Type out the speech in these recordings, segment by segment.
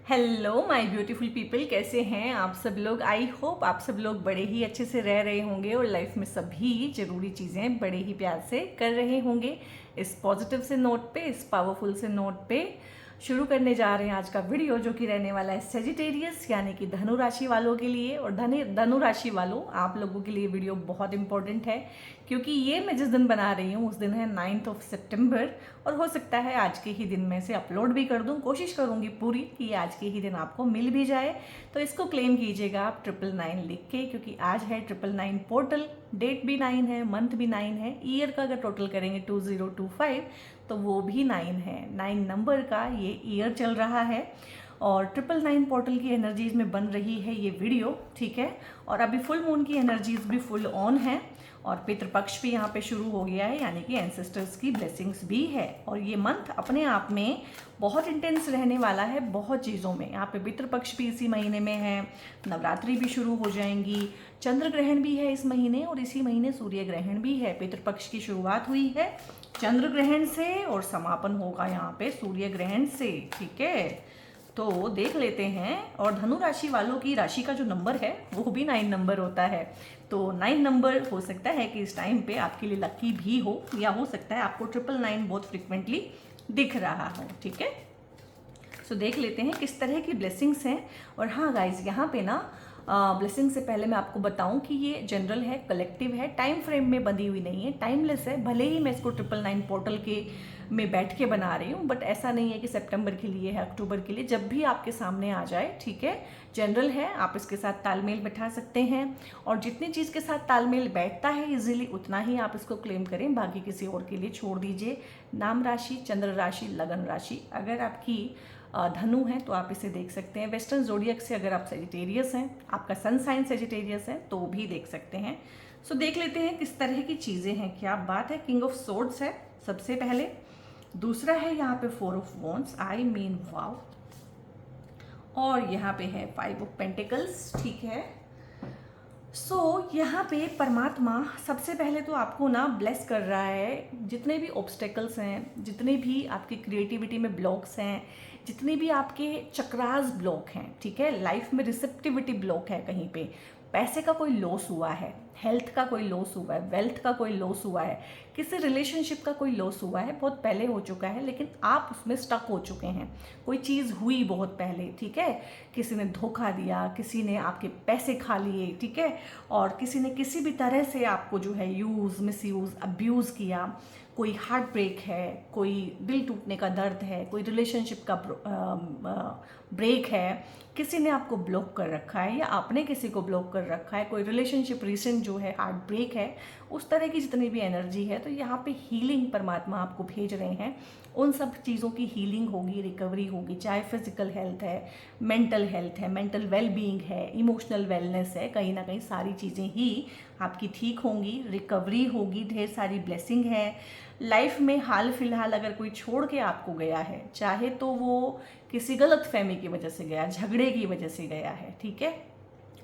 Hello my beautiful people, कैसे हैं आप सब लोग। आई होप आप सब लोग बड़े ही अच्छे से रह रहे होंगे और लाइफ में सभी ज़रूरी चीज़ें बड़े ही प्यार से कर रहे होंगे। इस पॉजिटिव से नोट पे, इस पावरफुल से नोट पे शुरू करने जा रहे हैं आज का वीडियो, जो कि रहने वाला है सेजिटेरियस यानी कि धनु राशि वालों के लिए। और धनु राशि वालों, आप लोगों के लिए वीडियो बहुत इंपॉर्टेंट है, क्योंकि ये मैं जिस दिन बना रही हूँ उस दिन है 9 सितंबर। और हो सकता है आज के ही दिन में से अपलोड भी कर दूँ, कोशिश करूँगी पूरी कि आज के ही दिन आपको मिल भी जाए। तो इसको क्लेम कीजिएगा आप 999 लिख के, क्योंकि आज है 999 पोर्टल। डेट भी 9 है, मंथ भी 9 है, ईयर का अगर टोटल करेंगे 2025 तो वो भी 9 है। 9 नंबर का ये ईयर चल रहा है और 999 पोर्टल की एनर्जीज में बन रही है ये वीडियो, ठीक है। और अभी फुल मून की एनर्जीज भी फुल ऑन है और पितृपक्ष भी यहाँ पे शुरू हो गया है, यानी कि एंसेस्टर्स की ब्लेसिंग्स भी है। और ये मंथ अपने आप में बहुत इंटेंस रहने वाला है बहुत चीज़ों में। यहाँ पे पितृपक्ष भी इसी महीने में है, नवरात्रि भी शुरू हो जाएंगी, चंद्र ग्रहण भी है इस महीने और इसी महीने सूर्य ग्रहण भी है। पितृपक्ष की शुरुआत हुई है चंद्र ग्रहण से और समापन होगा यहाँ पे सूर्य ग्रहण से, ठीक है। तो देख लेते हैं। और धनु राशि वालों की राशि का जो नंबर है वो भी 9 नंबर होता है। तो 9 नंबर हो सकता है कि इस टाइम पे आपके लिए लकी भी हो, या हो सकता है आपको 999 बहुत फ्रिक्वेंटली दिख रहा हो, ठीक है। सो देख लेते हैं किस तरह की ब्लेसिंग्स हैं। और हाँ गाइज, यहाँ पे ना ब्लेसिंग से पहले मैं आपको बताऊं कि ये जनरल है, कलेक्टिव है, टाइम फ्रेम में बनी हुई नहीं है, टाइमलेस है। भले ही मैं इसको 999 पोर्टल के में बैठ के बना रही हूँ, बट ऐसा नहीं है कि सितंबर के लिए है, अक्टूबर के लिए, जब भी आपके सामने आ जाए, ठीक है। जनरल है, आप इसके साथ तालमेल बैठा सकते हैं और जितनी चीज़ के साथ तालमेल बैठता है इजीली उतना ही आप इसको क्लेम करें, बाकी किसी और के लिए छोड़ दीजिए। नाम राशि, चंद्र राशि, लगन राशि अगर आपकी धनु है तो आप इसे देख सकते हैं। वेस्टर्न जोडियक से अगर आप सेजिटेरियस हैं, आपका सन साइन सेजिटेरियस है, तो भी देख सकते हैं। सो देख लेते हैं किस तरह की चीज़ें हैं। क्या बात है। किंग ऑफ सोर्ड्स है सबसे पहले, दूसरा है यहाँ पे 4 ऑफ वॉन्ड्स, आई मीन वाव, और यहाँ पे है 5 ऑफ पेंटिकल्स, ठीक है। यहाँ पे परमात्मा सबसे पहले तो आपको ना ब्लेस कर रहा है। जितने भी ऑब्स्टेकल्स हैं, जितने भी आपकी क्रिएटिविटी में ब्लॉक्स हैं, जितने भी आपके चक्रास ब्लॉक हैं, ठीक है, लाइफ में रिसेप्टिविटी ब्लॉक है, कहीं पे पैसे का कोई लॉस हुआ है, हेल्थ का कोई लॉस हुआ है, वेल्थ का कोई लॉस हुआ है, किसी रिलेशनशिप का कोई लॉस हुआ है, बहुत पहले हो चुका है लेकिन आप उसमें स्टक हो चुके हैं। कोई चीज़ हुई बहुत पहले, ठीक है, किसी ने धोखा दिया, किसी ने आपके पैसे खा लिए, ठीक है, और किसी ने किसी भी तरह से आपको जो है यूज़, मिसयूज़, अब्यूज़ किया। कोई हार्ट ब्रेक है, कोई दिल टूटने का दर्द है, कोई रिलेशनशिप का ब्रेक है, किसी ने आपको ब्लॉक कर रखा है या आपने किसी को ब्लॉक कर रखा है, कोई रिलेशनशिप रिसेंट जो है हार्ट ब्रेक है, उस तरह की जितनी भी एनर्जी है, तो यहाँ पे हीलिंग परमात्मा आपको भेज रहे हैं। उन सब चीज़ों की हीलिंग होगी, रिकवरी होगी, चाहे फिजिकल हेल्थ है, मेंटल हेल्थ है, मेंटल वेल बीइंग है, इमोशनल वेलनेस है, कहीं ना कहीं सारी चीज़ें ही आपकी ठीक होंगी, रिकवरी होगी, ढेर सारी ब्लेसिंग है। लाइफ में हाल फिलहाल अगर कोई छोड़ के आपको गया है, चाहे तो वो किसी गलत फहमी की वजह से गया, झगड़े की वजह से गया है, ठीक है,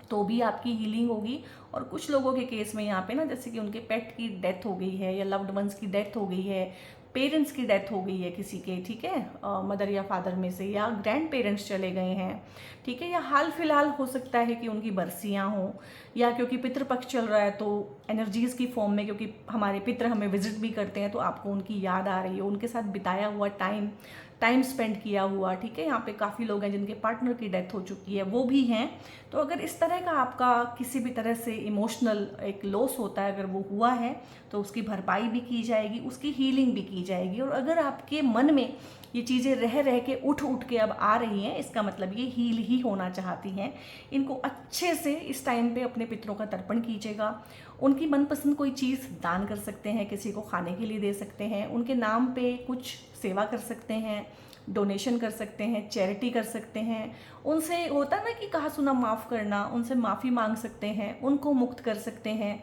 तो भी आपकी हीलिंग होगी। और कुछ लोगों के केस में यहाँ पे ना, जैसे कि उनके पेट की डेथ हो गई है या लव्ड वंस की डेथ हो गई है, पेरेंट्स की डेथ हो गई है किसी के, ठीक है, मदर या फादर में से, या ग्रैंड पेरेंट्स चले गए हैं, ठीक है, या हाल फिलहाल हो सकता है कि उनकी बरसियां हों, या क्योंकि पितृपक्ष चल रहा है तो एनर्जीज़ की फॉर्म में, क्योंकि हमारे पितृ हमें विजिट भी करते हैं तो आपको उनकी याद आ रही है, उनके साथ बिताया हुआ टाइम स्पेंड किया हुआ, ठीक है। यहाँ पे काफ़ी लोग हैं जिनके पार्टनर की डेथ हो चुकी है, वो भी हैं। तो अगर इस तरह का आपका किसी भी तरह से इमोशनल एक लॉस होता है, अगर वो हुआ है तो उसकी भरपाई भी की जाएगी, उसकी हीलिंग भी की जाएगी। और अगर आपके मन में ये चीज़ें रह रह के उठ के अब आ रही हैं, इसका मतलब ये हील ही होना चाहती हैं। इनको अच्छे से इस टाइम पे अपने पितरों का तर्पण कीजिएगा। उनकी मनपसंद कोई चीज़ दान कर सकते हैं, किसी को खाने के लिए दे सकते हैं, उनके नाम पे कुछ सेवा कर सकते हैं, डोनेशन कर सकते हैं, चैरिटी कर सकते हैं। उनसे होता है ना कि कहा सुना माफ़ करना, उनसे माफ़ी मांग सकते हैं, उनको मुक्त कर सकते हैं।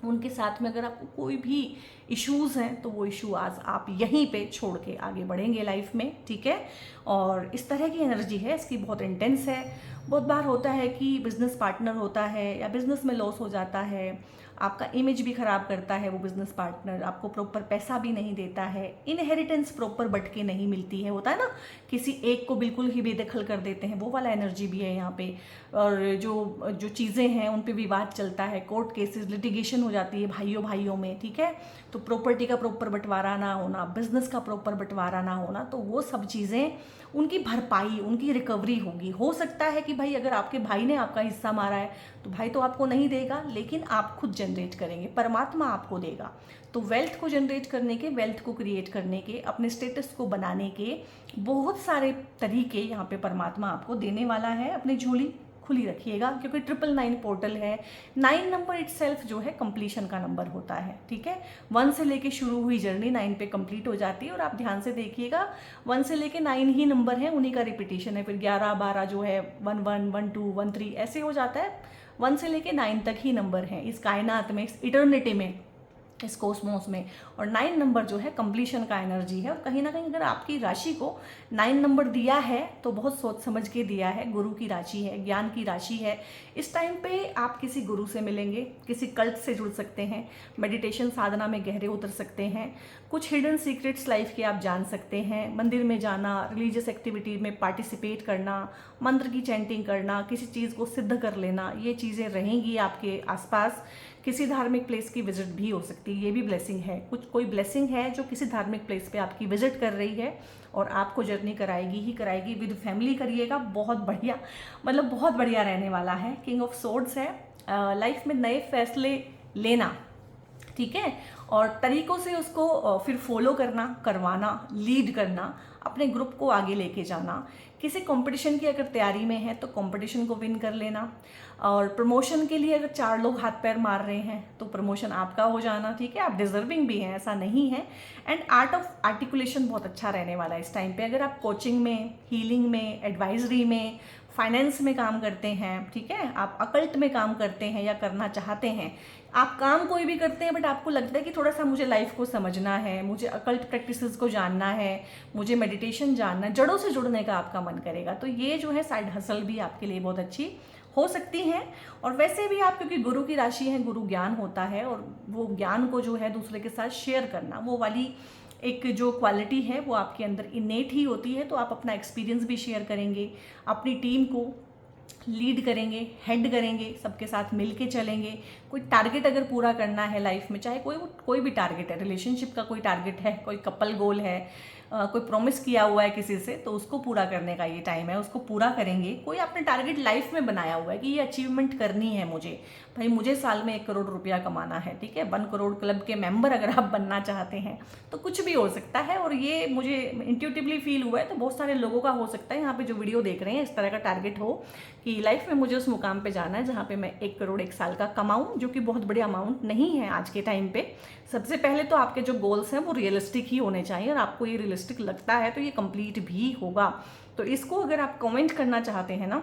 उनके साथ में अगर आपको कोई भी इश्यूज़ हैं तो वो इशू आज आप यहीं पे छोड़ के आगे बढ़ेंगे लाइफ में, ठीक है। और इस तरह की एनर्जी है, इसकी बहुत इंटेंस है। बहुत बार होता है कि बिजनेस पार्टनर होता है या बिजनेस में लॉस हो जाता है, आपका इमेज भी ख़राब करता है वो बिजनेस पार्टनर, आपको प्रॉपर पैसा भी नहीं देता है, इनहेरिटेंस प्रॉपर बट के नहीं मिलती है, होता है ना, किसी एक को बिल्कुल ही बेदखल कर देते हैं, वो वाला एनर्जी भी है यहाँ पे। और जो चीज़ें हैं उन पे विवाद चलता है, कोर्ट केसेस, लिटिगेशन हो जाती है भाइयों भाइयों में, ठीक है। तो प्रॉपर्टी का प्रॉपर बंटवारा ना होना, बिजनेस का प्रॉपर बंटवारा ना होना, तो वो सब चीज़ें उनकी भरपाई, उनकी रिकवरी होगी। हो सकता है कि भाई अगर आपके भाई ने आपका हिस्सा मारा है तो भाई तो आपको नहीं देगा, लेकिन आप खुद जनरेट करेंगे, परमात्मा आपको देगा। तो वेल्थ को जनरेट करने के, वेल्थ को क्रिएट करने के, अपने स्टेटस को बनाने के बहुत सारे तरीके यहाँ पे परमात्मा आपको देने वाला है। अपनी झोली खुली रखिएगा, क्योंकि 999 पोर्टल है। 9 नंबर इटसेल्फ जो है कंप्लीशन का नंबर होता है, ठीक है। 1 से लेके शुरू हुई जर्नी 9 पे कंप्लीट हो जाती है। और आप ध्यान से देखिएगा, 1 से लेके 9 ही नंबर है, उन्हीं का रिपीटिशन है। फिर 11, 12 जो है 1, 1, 1, 2, 1, 3 ऐसे हो जाता है। 1 से लेके 9 तक ही नंबर है इस कायनात में, इस इटर्निटी में, इस कोस्मोस में। और 9 नंबर जो है कंप्लीशन का एनर्जी है। और कहीं ना कहीं अगर आपकी राशि को 9 नंबर दिया है तो बहुत सोच समझ के दिया है, गुरु की राशि है, ज्ञान की राशि है। इस टाइम पे आप किसी गुरु से मिलेंगे, किसी कल्ट से जुड़ सकते हैं, मेडिटेशन साधना में गहरे उतर सकते हैं, कुछ हिडन सीक्रेट्स लाइफ के आप जान सकते हैं, मंदिर में जाना, रिलीजियस एक्टिविटी में पार्टिसिपेट करना, मंत्र की चैंटिंग करना, किसी चीज़ को सिद्ध कर लेना, ये चीज़ें रहेंगी आपके आसपास। किसी धार्मिक प्लेस की विजिट भी हो सकती है, ये भी ब्लेसिंग है। कोई ब्लेसिंग है जो किसी धार्मिक प्लेस पे आपकी विजिट कर रही है और आपको जर्नी कराएगी ही कराएगी। विद फैमिली करिएगा, बहुत बढ़िया, मतलब बहुत बढ़िया रहने वाला है। किंग ऑफ सोर्ड्स है, लाइफ में नए फैसले लेना, ठीक है, और तरीकों से उसको फिर फॉलो करना, करवाना, लीड करना, अपने ग्रुप को आगे लेके जाना। किसी कंपटीशन की अगर तैयारी में है तो कंपटीशन को विन कर लेना। और प्रमोशन के लिए अगर 4 लोग हाथ पैर मार रहे हैं तो प्रमोशन आपका हो जाना, ठीक है। आप डिजर्विंग भी हैं, ऐसा नहीं है। एंड आर्ट ऑफ आर्टिकुलेशन बहुत अच्छा रहने वाला है इस टाइम पे। अगर आप कोचिंग में, हीलिंग में, एडवाइजरी में, फाइनेंस में काम करते हैं, ठीक है, आप अकल्ट में काम करते हैं या करना चाहते हैं, आप काम कोई भी करते हैं बट आपको लगता है कि थोड़ा सा मुझे लाइफ को समझना है, मुझे अकल्ट प्रैक्टिसेस को जानना है, मुझे मेडिटेशन जानना है, जड़ों से जुड़ने का आपका मन करेगा, तो ये जो है साइड हसल भी आपके लिए बहुत अच्छी हो सकती हैं। और वैसे भी आप, क्योंकि गुरु की राशि है, गुरु ज्ञान होता है, और वो ज्ञान को जो है दूसरे के साथ शेयर करना, वो वाली एक जो क्वालिटी है वो आपके अंदर इनेट ही होती है। तो आप अपना एक्सपीरियंस भी शेयर करेंगे, अपनी टीम को लीड करेंगे, हेड करेंगे, सबके साथ मिल के चलेंगे। कोई टारगेट अगर पूरा करना है लाइफ में, चाहे कोई भी टारगेट है, रिलेशनशिप का कोई टारगेट है, कोई कपल गोल है, कोई प्रॉमिस किया हुआ है किसी से, तो उसको पूरा करने का ये टाइम है, उसको पूरा करेंगे। कोई आपने टारगेट लाइफ में बनाया हुआ है कि ये अचीवमेंट करनी है मुझे, भाई मुझे साल में 1 करोड़ रुपया कमाना है, ठीक है, 1 करोड़ क्लब के मेंबर अगर आप बनना चाहते हैं तो कुछ भी हो सकता है। और ये मुझे इंट्यूटिवली फील हुआ है, तो बहुत सारे लोगों का हो सकता है यहाँ पे जो वीडियो देख रहे हैं, इस तरह का टारगेट हो कि लाइफ में मुझे उस मुकाम पे जाना है जहाँ पे मैं 1 करोड़ 1 साल का कमाऊँ, जो कि बहुत बड़ी अमाउंट नहीं है आज के टाइम पे। सबसे पहले तो आपके जो गोल्स हैं वो रियलिस्टिक ही होने चाहिए, और आपको ये रियलिस्टिक लगता है तो ये कंप्लीट भी होगा। तो इसको अगर आप कमेंट करना चाहते हैं ना,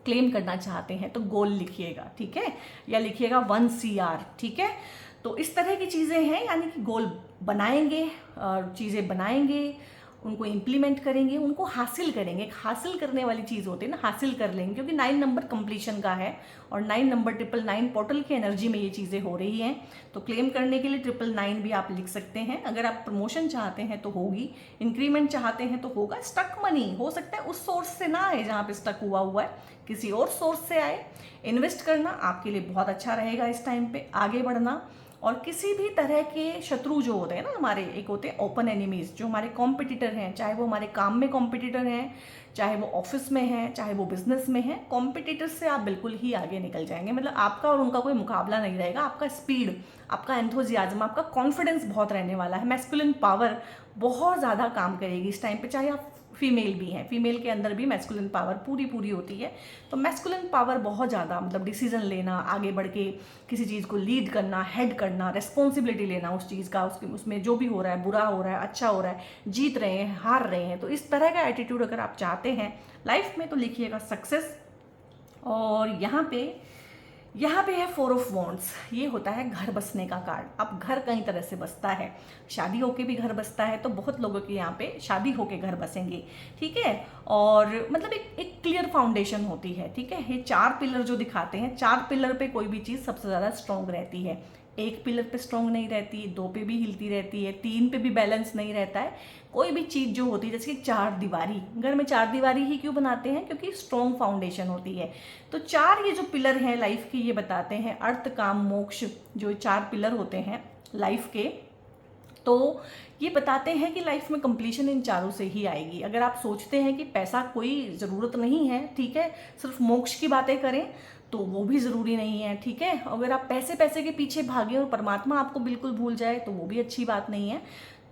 क्लेम करना चाहते हैं, तो गोल लिखिएगा, ठीक है, या लिखिएगा 1 CR, ठीक है। तो इस तरह की चीज़ें हैं, यानी कि गोल बनाएंगे और चीज़ें बनाएंगे, उनको इम्प्लीमेंट करेंगे, उनको हासिल करेंगे। एक हासिल करने वाली चीज़ होती है ना, हासिल कर लेंगे, क्योंकि 9 नंबर कंप्लीशन का है और 9 नंबर 999 पोर्टल की एनर्जी में ये चीज़ें हो रही हैं। तो क्लेम करने के लिए 999 भी आप लिख सकते हैं। अगर आप प्रमोशन चाहते हैं तो होगी, इंक्रीमेंट चाहते हैं तो होगा। स्टक मनी हो सकता है उस सोर्स से ना आए जहाँ पे स्टक हुआ है, किसी और सोर्स से आए। इन्वेस्ट करना आपके लिए बहुत अच्छा रहेगा इस टाइम पे, आगे बढ़ना। और किसी भी तरह के शत्रु जो होते हैं ना हमारे, एक होते हैं ओपन एनिमीज, जो हमारे कॉम्पिटिटर हैं, चाहे वो हमारे काम में कॉम्पिटिटर हैं, चाहे वो ऑफिस में हैं, चाहे वो बिजनेस में हैं, कॉम्पिटिटर से आप बिल्कुल ही आगे निकल जाएंगे। मतलब आपका और उनका कोई मुकाबला नहीं रहेगा। आपका स्पीड, आपका एंथुजियाज्म, आपका कॉन्फिडेंस बहुत रहने वाला है। मैस्कुलिन पावर बहुत ज़्यादा काम करेगी इस टाइम पे, चाहे आप फीमेल भी हैं, फीमेल के अंदर भी मैस्कुलिन पावर पूरी होती है। तो मैस्कुलिन पावर बहुत ज़्यादा, मतलब डिसीजन लेना, आगे बढ़ के किसी चीज़ को लीड करना, हेड करना, रिस्पॉन्सिबिलिटी लेना उस चीज़ का, उसमें जो भी हो रहा है, बुरा हो रहा है, अच्छा हो रहा है, जीत रहे हैं, हार रहे हैं, तो इस तरह का एटीट्यूड अगर आप चाहते हैं लाइफ में तो लिखिएगा सक्सेस। और यहाँ पे यहाँ पे है 4 ऑफ वॉन्ड्स, ये होता है घर बसने का कार्ड। अब घर कई तरह से बसता है, शादी होके भी घर बसता है, तो बहुत लोगों के यहाँ पे शादी होके घर बसेंगे, ठीक है। और मतलब एक क्लियर फाउंडेशन होती है, ठीक है। ये 4 पिलर जो दिखाते हैं, 4 पिलर पे कोई भी चीज़ सबसे ज़्यादा स्ट्रॉन्ग रहती है। 1 पिलर पे स्ट्रॉन्ग नहीं रहती, 2 पे भी हिलती रहती है, 3 पे भी बैलेंस नहीं रहता है। कोई भी चीज़ जो होती है, जैसे कि 4 दीवारी, घर में 4 दीवारी ही क्यों बनाते हैं, क्योंकि स्ट्रॉन्ग फाउंडेशन होती है। तो 4 ये जो पिलर हैं लाइफ के, ये बताते हैं अर्थ काम मोक्ष, जो 4 पिलर होते हैं लाइफ के, तो ये बताते हैं कि लाइफ में कंप्लीशन इन चारों से ही आएगी। अगर आप सोचते हैं कि पैसा कोई ज़रूरत नहीं है, ठीक है, सिर्फ मोक्ष की बातें करें, तो वो भी ज़रूरी नहीं है, ठीक है। अगर आप पैसे पैसे के पीछे भागें और परमात्मा आपको बिल्कुल भूल जाए, तो वो भी अच्छी बात नहीं है।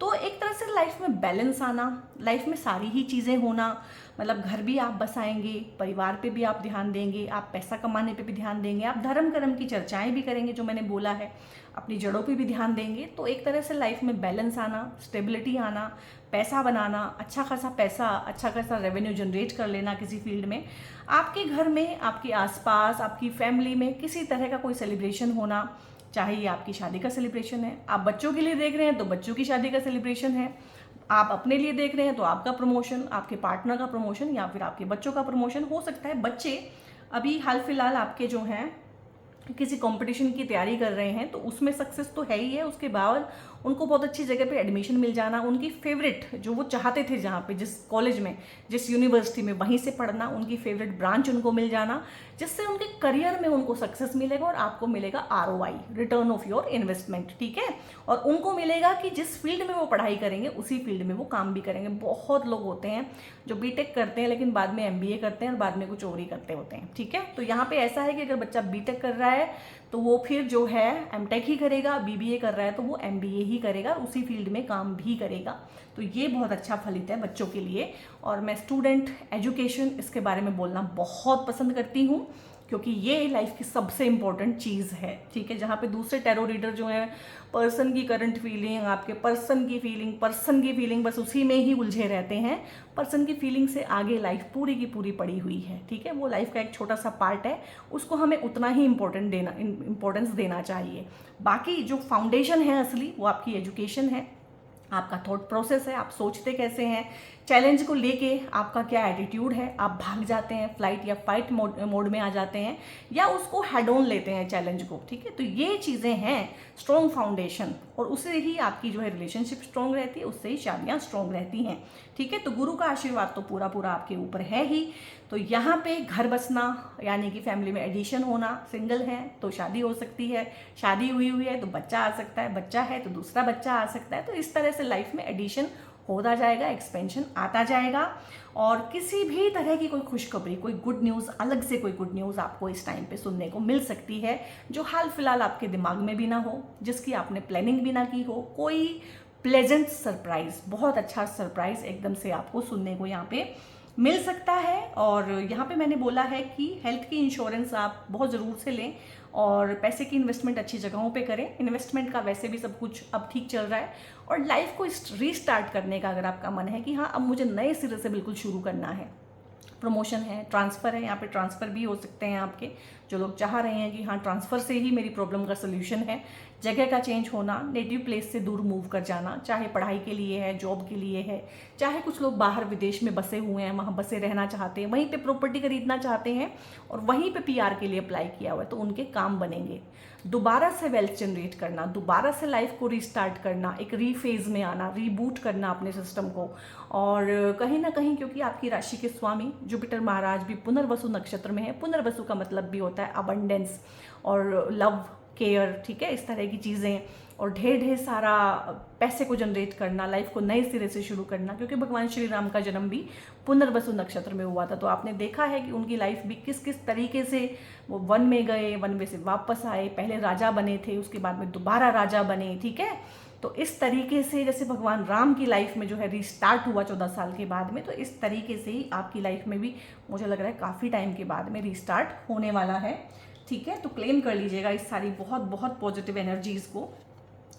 तो एक तरह से लाइफ में बैलेंस आना, लाइफ में सारी ही चीज़ें होना, मतलब घर भी आप बसाएंगे, परिवार पे भी आप ध्यान देंगे, आप पैसा कमाने पे भी ध्यान देंगे, आप धर्म कर्म की चर्चाएं भी करेंगे, जो मैंने बोला है, अपनी जड़ों पे भी ध्यान देंगे। तो एक तरह से लाइफ में बैलेंस आना, स्टेबिलिटी आना, पैसा बनाना, अच्छा खासा पैसा, अच्छा खासा रेवेन्यू जनरेट कर लेना किसी फील्ड में, आपके घर में, आपके आसपास, आपकी फैमिली में किसी तरह का कोई सेलिब्रेशन होना, चाहे ये आपकी शादी का सेलिब्रेशन है, आप बच्चों के लिए देख रहे हैं तो बच्चों की शादी का सेलिब्रेशन है, आप अपने लिए देख रहे हैं तो आपका प्रमोशन, आपके पार्टनर का प्रमोशन, या फिर आपके बच्चों का प्रमोशन हो सकता है। बच्चे अभी हाल फिलहाल आपके जो हैं किसी कंपटीशन की तैयारी कर रहे हैं, तो उसमें सक्सेस तो है ही है, उसके बाद उनको बहुत अच्छी जगह पे एडमिशन मिल जाना, उनकी फेवरेट जो वो चाहते थे, जहाँ पे जिस कॉलेज में, जिस यूनिवर्सिटी में, वहीं से पढ़ना, उनकी फेवरेट ब्रांच उनको मिल जाना, जिससे उनके करियर में उनको सक्सेस मिलेगा और आपको मिलेगा ROI, return of your investment, ठीक है। और उनको मिलेगा कि जिस फील्ड में वो पढ़ाई करेंगे उसी फील्ड में वो काम भी करेंगे। बहुत लोग होते हैं जो BTech करते हैं लेकिन बाद में MBA करते हैं और बाद में कुछ और ही करते होते हैं, ठीक है। तो यहाँ पे ऐसा है कि अगर बच्चा BTech कर रहा है तो वो फिर जो है MTech ही करेगा, BBA कर रहा है तो वो MBA ही करेगा, उसी फील्ड में काम भी करेगा। तो ये बहुत अच्छा फलित है बच्चों के लिए। और मैं स्टूडेंट एजुकेशन, इसके बारे में बोलना बहुत पसंद करती हूँ, क्योंकि ये लाइफ की सबसे इम्पोर्टेंट चीज़ है, ठीक है। जहाँ पे दूसरे टैरो रीडर जो हैं, पर्सन की करंट फीलिंग, आपके पर्सन की फीलिंग बस उसी में ही उलझे रहते हैं। पर्सन की फीलिंग से आगे लाइफ पूरी की पूरी पड़ी हुई है, ठीक है। वो लाइफ का एक छोटा सा पार्ट है, उसको हमें उतना ही इम्पोर्टेंस देना चाहिए। बाकी जो फाउंडेशन है असली, वो आपकी एजुकेशन है, आपका थॉट प्रोसेस है, आप सोचते कैसे हैं, चैलेंज को लेके आपका क्या एटीट्यूड है, आप भाग जाते हैं, फ्लाइट या फाइट मोड में आ जाते हैं, या उसको हेड ऑन लेते हैं चैलेंज को, ठीक है। तो ये चीज़ें हैं स्ट्रॉन्ग फाउंडेशन, और उससे ही आपकी जो है रिलेशनशिप स्ट्रॉन्ग रहती है, उससे ही शादियाँ स्ट्रॉन्ग रहती हैं, ठीक है। तो गुरु का आशीर्वाद तो पूरा पूरा आपके ऊपर है ही। तो यहाँ पे घर बसना यानी कि फैमिली में एडिशन होना, सिंगल है तो शादी हो सकती है, शादी हुई है तो बच्चा आ सकता है, बच्चा है तो दूसरा बच्चा आ सकता है। तो इस तरह से लाइफ में एडिशन होता जाएगा, एक्सपेंशन आता जाएगा। और किसी भी तरह की कोई खुशखबरी, कोई गुड न्यूज़, अलग से कोई गुड न्यूज़ आपको इस टाइम पे सुनने को मिल सकती है, जो हाल फिलहाल आपके दिमाग में भी ना हो, जिसकी आपने प्लानिंग भी ना की हो। कोई प्लेजेंट सरप्राइज, बहुत अच्छा सरप्राइज एकदम से आपको सुनने को यहाँ पे मिल सकता है। और यहाँ पे मैंने बोला है कि हेल्थ की इंश्योरेंस आप बहुत ज़रूर से लें, और पैसे की इन्वेस्टमेंट अच्छी जगहों पे करें। इन्वेस्टमेंट का वैसे भी सब कुछ अब ठीक चल रहा है, और लाइफ को रीस्टार्ट करने का अगर आपका मन है कि हाँ अब मुझे नए सिरे से बिल्कुल शुरू करना है, प्रमोशन है, ट्रांसफ़र है, यहाँ पे ट्रांसफ़र भी हो सकते हैं आपके, जो लोग चाह रहे हैं कि हाँ ट्रांसफ़र से ही मेरी प्रॉब्लम का सोल्यूशन है, जगह का चेंज होना, नेटिव प्लेस से दूर मूव कर जाना, चाहे पढ़ाई के लिए है, जॉब के लिए है, चाहे कुछ लोग बाहर विदेश में बसे हुए हैं, वहाँ बसे रहना चाहते हैं, वहीं पे प्रॉपर्टी खरीदना चाहते हैं और वहीं पे PR के लिए अप्लाई किया हुआ है, तो उनके काम बनेंगे। दोबारा से वेल्थ जनरेट करना, दोबारा से लाइफ को रीस्टार्ट करना, एक रीफेज में आना, रीबूट करना अपने सिस्टम को। और कहीं ना कहीं क्योंकि आपकी राशि के स्वामी जुपिटर महाराज भी पुनर्वसु नक्षत्र में है, पुनर्वसु का मतलब भी होता है अबंडेंस और लव, केयर, ठीक है, इस तरह की चीज़ें, और ढेर सारा पैसे को जनरेट करना, लाइफ को नए सिरे से शुरू करना, क्योंकि भगवान श्री राम का जन्म भी पुनर्वसु नक्षत्र में हुआ था। तो आपने देखा है कि उनकी लाइफ भी किस किस तरीके से वो वन में गए, वन में से वापस आए, पहले राजा बने थे, उसके बाद में दोबारा राजा बने, ठीक है। तो इस तरीके से जैसे भगवान राम की लाइफ में जो है रीस्टार्ट हुआ 14 साल के बाद में, तो इस तरीके से ही आपकी लाइफ में भी मुझे लग रहा है काफ़ी टाइम के बाद में रीस्टार्ट होने वाला है, ठीक है। तो क्लेम कर लीजिएगा इस सारी बहुत बहुत पॉजिटिव एनर्जीज़ को।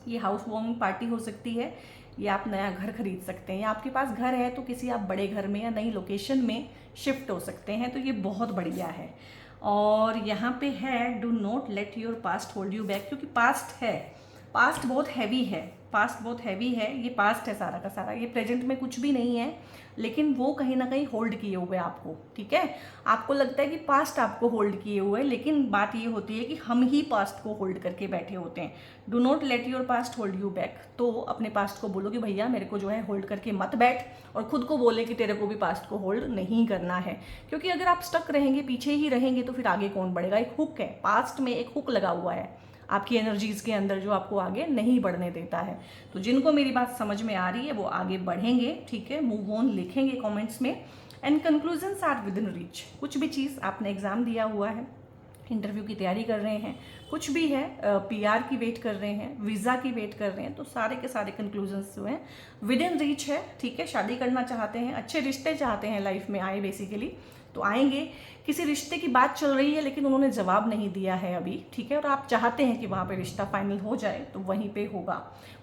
ये हाउस वार्मिंग पार्टी हो सकती है, या आप नया घर खरीद सकते हैं, या आपके पास घर है तो किसी आप बड़े घर में या नई लोकेशन में शिफ्ट हो सकते हैं, तो ये बहुत बढ़िया है। और यहाँ पे है do not let your past hold you back, क्योंकि पास्ट है, पास्ट बहुत हैवी है, पास्ट बहुत हैवी है, ये पास्ट है सारा का सारा, ये प्रेजेंट में कुछ भी नहीं है, लेकिन वो कहीं ना कहीं होल्ड किए हुए आपको, ठीक है। आपको लगता है कि पास्ट आपको होल्ड किए हुए है, लेकिन बात ये होती है कि हम ही पास्ट को होल्ड करके बैठे होते हैं। Do not let your past hold you back, तो अपने पास्ट को बोलो कि भैया मेरे को जो है होल्ड करके मत बैठ, और खुद को बोले कि तेरे को भी पास्ट को होल्ड नहीं करना है, क्योंकि अगर आप स्टक रहेंगे, पीछे ही रहेंगे, तो फिर आगे कौन बढ़ेगा। एक हुक है, पास्ट में एक हुक लगा हुआ है आपकी एनर्जीज के अंदर, जो आपको आगे नहीं बढ़ने देता है। तो जिनको मेरी बात समझ में आ रही है वो आगे बढ़ेंगे, ठीक है, मूव ऑन लिखेंगे कमेंट्स में। And conclusions are within reach. कुछ भी चीज़ आपने एग्जाम दिया हुआ है, इंटरव्यू की तैयारी कर रहे हैं, कुछ भी है, पीआर की वेट कर रहे हैं, वीज़ा की वेट कर रहे हैं, तो सारे के सारे कंक्लूजन्स जो हैं विद इन रीच है, ठीक है। शादी करना चाहते हैं, अच्छे रिश्ते चाहते हैं लाइफ में आए बेसिकली, तो आएंगे। किसी रिश्ते की बात चल रही है लेकिन उन्होंने जवाब नहीं दिया है अभी, ठीक है, और आप चाहते हैं कि वहाँ पे रिश्ता फाइनल हो जाए, तो वहीं पे होगा।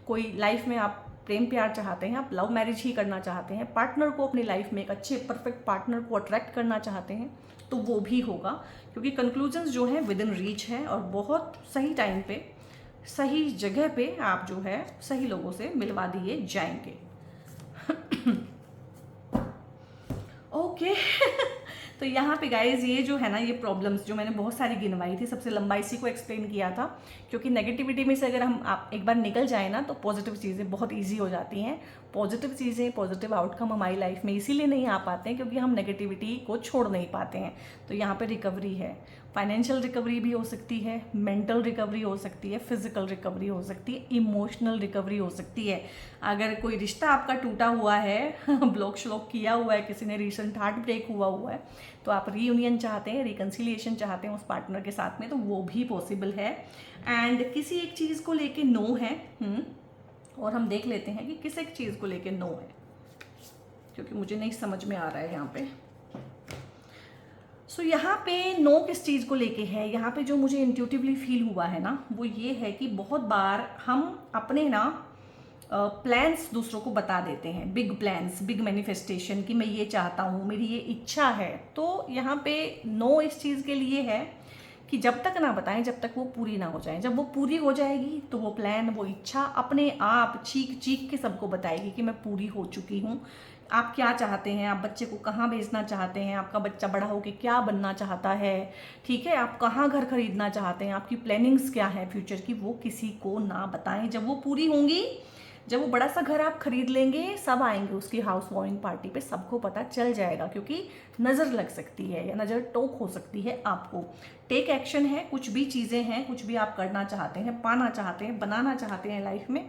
कोई लाइफ में आप प्रेम प्यार चाहते हैं, आप लव मैरिज ही करना चाहते हैं, पार्टनर को अपनी लाइफ में एक अच्छे परफेक्ट पार्टनर को अट्रैक्ट करना चाहते हैं, तो वो भी होगा, क्योंकि कंक्लूजन्स जो हैं विद इन रीच है, और बहुत सही टाइम पे सही जगह पे आप जो है सही लोगों से मिलवा दिए जाएंगे। ओके। तो यहाँ पे गाइज ये जो है ना, ये प्रॉब्लम्स जो मैंने बहुत सारी गिनवाई थी, सबसे लंबा इसी को एक्सप्लेन किया था, क्योंकि नेगेटिविटी में से अगर हम आप एक बार निकल जाए ना, तो पॉजिटिव चीज़ें बहुत इजी हो जाती हैं। पॉजिटिव चीज़ें, पॉजिटिव आउटकम हमारी लाइफ में इसीलिए नहीं आ पाते हैं क्योंकि हम नेगेटिविटी को छोड़ नहीं पाते हैं। तो यहाँ पे रिकवरी है, फाइनेंशियल रिकवरी भी हो सकती है, मेंटल रिकवरी हो सकती है, फिजिकल रिकवरी हो सकती है, इमोशनल रिकवरी हो सकती है। अगर कोई रिश्ता आपका टूटा हुआ है, ब्लॉक श्लॉक किया हुआ है, किसी ने रिसेंट हार्ट ब्रेक हुआ है, तो आप रीयूनियन चाहते हैं, रिकन्सिलिएशन चाहते हैं उस पार्टनर के साथ में, तो वो भी पॉसिबल है। एंड किसी एक चीज़ को लेके नो है, और हम देख लेते हैं कि किस एक चीज़ को लेके नो है, क्योंकि मुझे नहीं समझ में आ रहा है यहाँ पे। सो यहाँ पे नो किस चीज़ को लेके है, यहाँ पे जो मुझे इंट्यूटिवली फील हुआ है ना, वो ये है कि बहुत बार हम अपने ना प्लान्स दूसरों को बता देते हैं, बिग प्लान्स, बिग मैनिफेस्टेशन, कि मैं ये चाहता हूँ, मेरी ये इच्छा है। तो यहाँ पे नो इस चीज़ के लिए है कि जब तक ना बताएं जब तक वो पूरी ना हो जाए। जब वो पूरी हो जाएगी तो वो प्लान, वो इच्छा अपने आप चीख चीख के सबको बताएगी कि मैं पूरी हो चुकी हूँ। आप क्या चाहते हैं, आप बच्चे को कहाँ भेजना चाहते हैं, आपका बच्चा बड़ा होकर क्या बनना चाहता है, ठीक है, आप कहाँ घर खरीदना चाहते हैं, आपकी प्लानिंग्स क्या है फ्यूचर की, वो किसी को ना बताएं। जब वो पूरी होंगी, जब वो बड़ा सा घर आप खरीद लेंगे, सब आएंगे उसकी हाउस वार्मिंग पार्टी पे, सबको पता चल जाएगा, क्योंकि नज़र लग सकती है या नज़र टोक हो सकती है आपको। टेक एक्शन है, कुछ भी चीज़ें हैं, कुछ भी आप करना चाहते हैं, पाना चाहते हैं, बनाना चाहते हैं लाइफ में,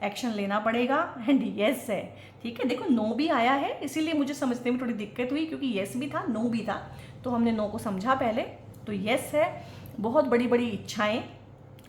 एक्शन लेना पड़ेगा। एंड येस है, ठीक है। देखो नो भी आया है, इसीलिए मुझे समझने में थोड़ी दिक्कत हुई, क्योंकि येस भी था, नो भी था, तो हमने नो को समझा पहले। तो येस है, बहुत बड़ी बड़ी इच्छाएं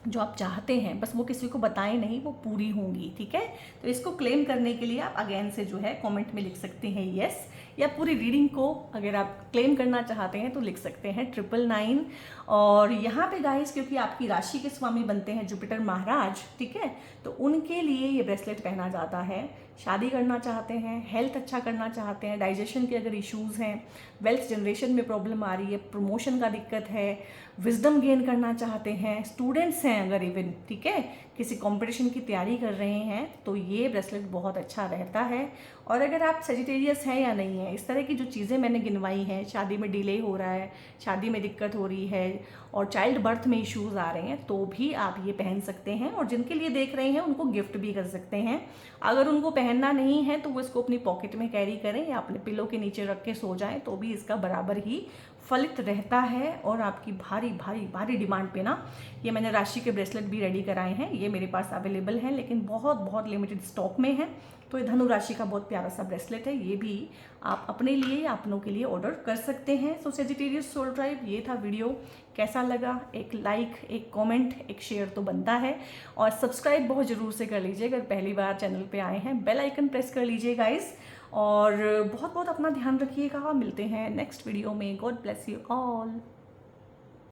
जो आप चाहते हैं, बस वो किसी को बताएं नहीं, वो पूरी होंगी, ठीक है। तो इसको क्लेम करने के लिए आप अगेन से जो है कमेंट में लिख सकते हैं येस, या पूरी रीडिंग को अगर आप क्लेम करना चाहते हैं तो लिख सकते हैं 999। और यहाँ पे गाइस, क्योंकि आपकी राशि के स्वामी बनते हैं जुपिटर महाराज, ठीक है, तो उनके लिए ये ब्रेसलेट पहना जाता है। शादी करना चाहते हैं, हेल्थ अच्छा करना चाहते हैं, डाइजेशन के अगर इश्यूज़ हैं, वेल्थ जनरेशन में प्रॉब्लम आ रही है, प्रमोशन का दिक्कत है, विजडम गेन करना चाहते हैं, स्टूडेंट्स हैं अगर इवन, ठीक है, किसी कंपटीशन की तैयारी कर रहे हैं, तो ये ब्रेसलेट बहुत अच्छा रहता है। और अगर आप सेजिटेरियस हैं या नहीं है, इस तरह की जो चीज़ें मैंने गिनवाई हैं, शादी में डिले हो रहा है, शादी में दिक्कत हो रही है, और चाइल्ड बर्थ में इश्यूज़ आ रहे हैं, तो भी आप ये पहन सकते हैं। और जिनके लिए देख रहे हैं उनको गिफ्ट भी कर सकते हैं। अगर उनको पहनना नहीं है तो वो इसको अपनी पॉकेट में कैरी करें या अपने पिलो के नीचे रख के सो जाएं, तो भी इसका बराबर ही फलित रहता है। और आपकी भारी भारी भारी डिमांड पे ना, ये मैंने राशि के ब्रेसलेट भी रेडी कराए हैं, ये मेरे पास अवेलेबल हैं, लेकिन बहुत बहुत लिमिटेड स्टॉक में है। तो ये धनु राशि का बहुत प्यारा सा ब्रेसलेट है, ये भी आप अपने लिए या अपनों के लिए ऑर्डर कर सकते हैं। सो सेजिटेरियस सोल ट्राइब, ये था वीडियो, कैसा लगा? एक लाइक, एक कमेंट, एक शेयर तो बनता है, और सब्सक्राइब बहुत ज़रूर से कर लीजिए अगर पहली बार चैनल पे आए हैं। बेल आइकन प्रेस कर लीजिए गाइस, और बहुत बहुत अपना ध्यान रखिएगा। मिलते हैं नेक्स्ट वीडियो में। God bless you all.